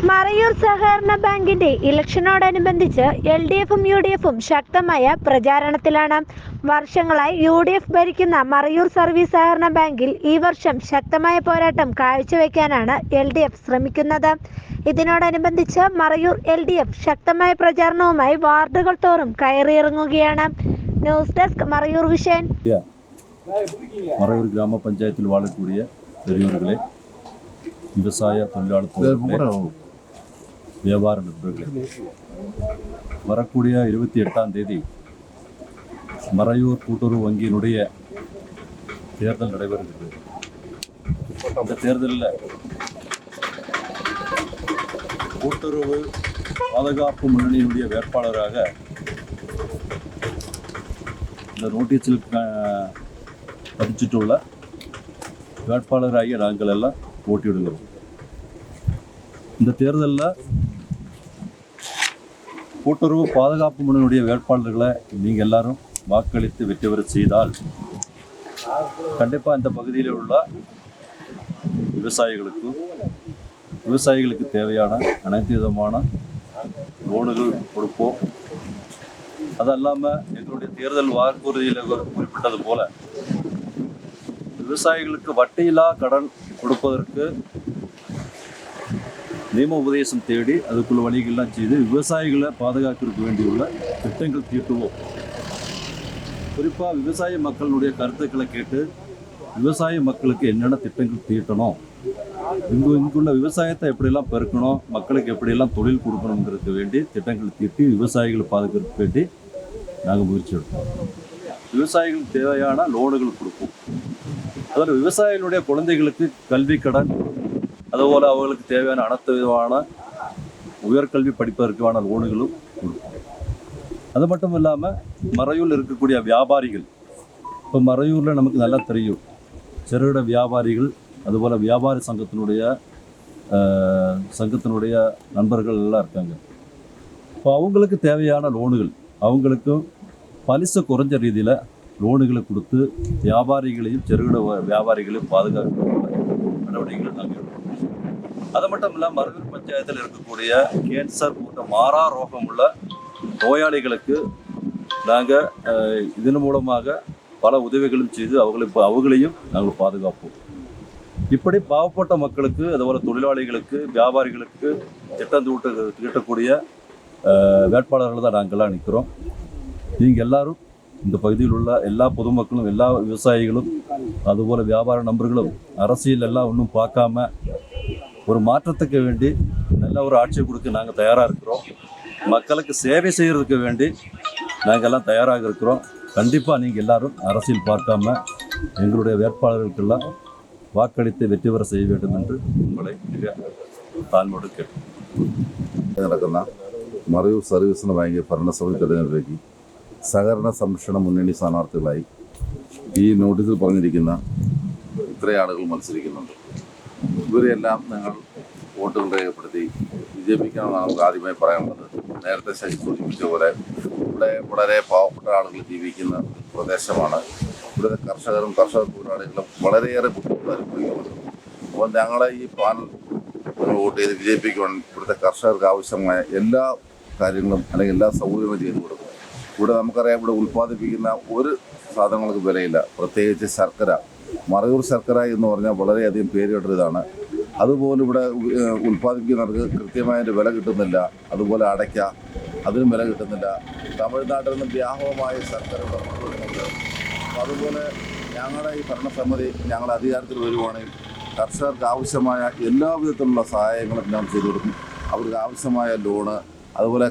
മറയൂർ സഹകരണ ബാങ്കിന്റെ ഇലക്ഷനോടനുബന്ധിച്ച് LDFും UDFും ശക്തമായ പ്രചാരണത്തിലാണ്. വർഷങ്ങളായി UDF ഭരിക്കുന്ന മറയൂർ സർവീസ് സഹകരണ ബാങ്കിൽ ഈ വർഷം ശക്തമായ പോരാട്ടം കാഴ്ചവെക്കാനാണ് LDF ശ്രമിക്കുന്നത്. ഇതിനോടനുബന്ധിച്ച് മറയൂർ LDF ശക്തമായ പ്രചാരണവുമായി വാർഡുകൾ തോറും കയറിയിറങ്ങുകയാണ്. News desk Marayoor vision. Marayoor ഗ്രാമപഞ്ചായത്തിൽ വാഴക്കൂടിയ പെരിയൂരുകളെ விவசாய தொழிலாளர் வியாபார நண்பர்களே, வரக்கூடிய 28ஆம் தேதி மறையூர் கூட்டுறவு வங்கியினுடைய தேர்தல் நடைபெறுகிறது. இந்த தேர்தலில் கூட்டுறவு பாதுகாப்பு முன்னணியினுடைய வேட்பாளராக இந்த நோட்டீஸில் பதிச்சிட்டுள்ள வேட்பாளராகிய நாங்கள் எல்லாம் போட்டியிடுகிறோம். இந்த தேர்தலில் கூட்டுறவு பாதுகாப்பு முன்னணியுடைய வேட்பாளர்களை நீங்கள் எல்லாரும் வாக்களித்து வெற்றி பெற செய்தால் கண்டிப்பாக இந்த பகுதியில் உள்ள விவசாயிகளுக்கு தேவையான அனைத்து விதமான லோனுகள் கொடுப்போம். அது இல்லாமல் எங்களுடைய தேர்தல் வாக்குறுதியில் குறிப்பிட்டது போல விவசாயிகளுக்கு வட்டியில்லா கடன் கொடுப்பதற்கு நியம உபதேசம் தேடி அதுக்குள்ள வழிகள்லாம் செய்து விவசாயிகளை பாதுகாக்கிறதுக்கு வேண்டியுள்ள திட்டங்கள் தீட்டுவோம். குறிப்பாக விவசாய மக்களுடைய கருத்துக்களை கேட்டு விவசாய மக்களுக்கு என்னென்ன திட்டங்கள் தீட்டணும், இங்குள்ள விவசாயத்தை எப்படியெல்லாம் பெருக்கணும், மக்களுக்கு எப்படியெல்லாம் தொழில் கொடுக்கணுங்கிறதுக்கு வேண்டி திட்டங்கள் தீட்டி விவசாயிகளை பாதுகாக்கிறதுக்கு வேண்டி நாங்கள் முயற்சி எடுப்போம். விவசாயிகளுக்கு தேவையான லோனுகள் கொடுப்போம். அதில் விவசாயிகளுடைய குழந்தைகளுக்கு கல்வி கடன், அதுபோல் அவர்களுக்கு தேவையான அனைத்து விதமான உயர்கல்வி படிப்பதற்கான லோனுகளும் கொடுப்போம். அது மட்டும் இல்லாமல் மறையூரில் இருக்கக்கூடிய வியாபாரிகள், இப்போ மறையூரில் நமக்கு நல்லா தெரியும் சிறுகிட வியாபாரிகள், அதுபோல் வியாபாரி சங்கத்தினுடைய நண்பர்கள் எல்லாம் இருக்காங்க. இப்போ அவங்களுக்கு தேவையான லோனுகள், அவங்களுக்கும் பலிச குறைஞ்ச ரீதியில் லோனுகளை கொடுத்து வியாபாரிகளையும் சிறுகிட வியாபாரிகளையும் பாதுகாக்கிற நடவடிக்கைகளை நாங்கள் எடுக்கிறோம். அது மட்டும் இல்லாமல் மறையூர் பஞ்சாயத்தில் இருக்கக்கூடிய கேன்சர் போன்ற மாறா ரோகம் உள்ள நோயாளிகளுக்கு நாங்கள் இதன் மூலமாக பல உதவிகளும் செய்து அவங்களையும் நாங்கள் பாதுகாப்போம். இப்படி பாவப்பட்ட மக்களுக்கு, அதுபோல் தொழிலாளிகளுக்கு, வியாபாரிகளுக்கு திட்டம் தீட்டக்கூடிய வேட்பாளர்கள் தான் நாங்கள்லாம் நிற்கிறோம். நீங்கள் எல்லாரும் இந்த பகுதியில் உள்ள எல்லா பொதுமக்களும், எல்லா விவசாயிகளும், அதுபோல் வியாபார நண்பர்களும் அரசியல் எல்லாம் ஒன்றும் பார்க்காம ஒரு மாற்றத்துக்கு வேண்டி நல்ல ஒரு ஆட்சி கொடுக்க நாங்கள் தயாராக இருக்கிறோம். மக்களுக்கு சேவை செய்கிறதுக்கு வேண்டி நாங்கள் எல்லாம் தயாராக இருக்கிறோம். கண்டிப்பாக நீங்கள் எல்லாரும் அரசியல் பார்க்காம எங்களுடைய வேட்பாளர்களுக்கெல்லாம் வாக்களித்து வெற்றி பெற செய்ய வேண்டும் என்று உங்களை மிக താഴ്മയോട് കേട്ടു. നടക്കുന്ന മറയൂർ സർവീസിന് ബാങ്ക് ഭരണസമിതി തെരഞ്ഞെടുപ്പിലേക്ക് സഹകരണ സംരക്ഷണ മുന്നണി സ്ഥാനാർത്ഥികളായി ഈ നോട്ടീസിൽ പറഞ്ഞിരിക്കുന്ന ഇത്രയും ആളുകൾ മത്സരിക്കുന്നുണ്ട്. ഇവരെല്ലാം നിങ്ങൾ വോട്ടുകൾ രേഖപ്പെടുത്തി വിജയിപ്പിക്കണമെന്നാണ് നമുക്ക് ആദ്യമായി പറയാനുള്ളത്. നേരത്തെ ശശി സൂചിപ്പിച്ച പോലെ ഇവിടെ വളരെ പാവപ്പെട്ട ആളുകൾ ജീവിക്കുന്ന പ്രദേശമാണ്. ഇവിടുത്തെ കർഷക തൊഴിലാളികളും വളരെയേറെ ബുദ്ധിമുട്ട് അനുഭവിക്കുന്നുണ്ട്. അപ്പോൾ ഞങ്ങളെ ഈ പാനൽ വോട്ട് ചെയ്ത് വിജയിപ്പിക്കുവാൻ ഇവിടുത്തെ കർഷകർക്ക് ആവശ്യമായ എല്ലാ കാര്യങ്ങളും അല്ലെങ്കിൽ എല്ലാ സൗകര്യങ്ങളും ചെയ്തു കൊടുക്കും. ഇവിടെ നമുക്കറിയാം, ഇവിടെ ഉൽപ്പാദിപ്പിക്കുന്ന ഒരു സാധനങ്ങൾക്ക് വിലയില്ല. പ്രത്യേകിച്ച് ശർക്കര, മറയൂർ ശർക്കര എന്ന് പറഞ്ഞാൽ വളരെയധികം പേരുകേട്ടതാണ്. അതുപോലെ ഇവിടെ ഉൽപ്പാദിപ്പിക്കുന്നവർക്ക് കൃത്യമായൊരു വില കിട്ടുന്നില്ല. അതുപോലെ അടയ്ക്ക, അതിനും വില കിട്ടുന്നില്ല. തമിഴ്നാട്ടിൽ നിന്ന് വ്യാപകമായ ശർക്കര കൊണ്ടുവരുന്നുണ്ട്. അപ്പോൾ അതുപോലെ ഞങ്ങളുടെ ഈ ഭരണസമിതി ഞങ്ങളുടെ അധികാരത്തിൽ വരുവാണെങ്കിൽ കർഷകർക്ക് ആവശ്യമായ എല്ലാവിധത്തിലുള്ള സഹായങ്ങളും ഞാൻ ചെയ്തു കൊടുക്കും. അവർക്ക് ആവശ്യമായ ലോണ്, അതുപോലെ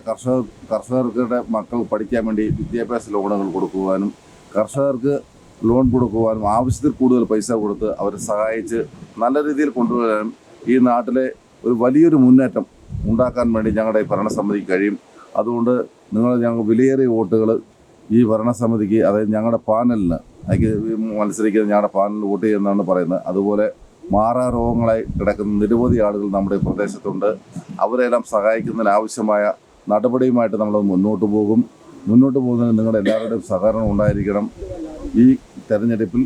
കർഷകരുടെ മക്കൾ പഠിക്കാൻ വേണ്ടി വിദ്യാഭ്യാസ ലോണുകൾ കൊടുക്കുവാനും, കർഷകർക്ക് ലോൺ കൊടുക്കുവാനും, ആവശ്യത്തിൽ കൂടുതൽ പൈസ കൊടുത്ത് അവരെ സഹായിച്ച് നല്ല രീതിയിൽ കൊണ്ടുവരാനും ഈ നാട്ടിലെ ഒരു വലിയൊരു മുന്നേറ്റം ഉണ്ടാക്കാൻ വേണ്ടി ഞങ്ങളുടെ ഭരണസമിതിക്ക് കഴിയും. അതുകൊണ്ട് ഞങ്ങൾ വിലയേറിയ വോട്ടുകൾ ഈ ഭരണസമിതിക്ക്, അതായത് ഞങ്ങളുടെ പാനലിന്, മത്സരിക്കുന്ന ഞങ്ങളുടെ പാനലിൽ വോട്ട് ചെയ്യുന്നതാണ് പറയുന്നത്. അതുപോലെ മാറാ രോഗങ്ങളായി കിടക്കുന്ന നിരവധി ആളുകൾ നമ്മുടെ പ്രദേശത്തുണ്ട്. അവരെല്ലാം സഹായിക്കുന്നതിന് ആവശ്യമായ നടപടിയുമായിട്ട് നമ്മൾ മുന്നോട്ട് പോകുന്നതിന് നിങ്ങളുടെ എല്ലാവരുടെയും സഹകരണം ഉണ്ടായിരിക്കണം. ഈ തെരഞ്ഞെടുപ്പിൽ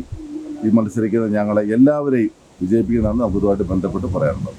ഈ മത്സരിക്കുന്ന ഞങ്ങളെ എല്ലാവരെയും വിജയിപ്പിക്കുന്നതാണ് നമുക്ക് ഇതുമായിട്ട് ബന്ധപ്പെട്ട് പറയാനുള്ളത്.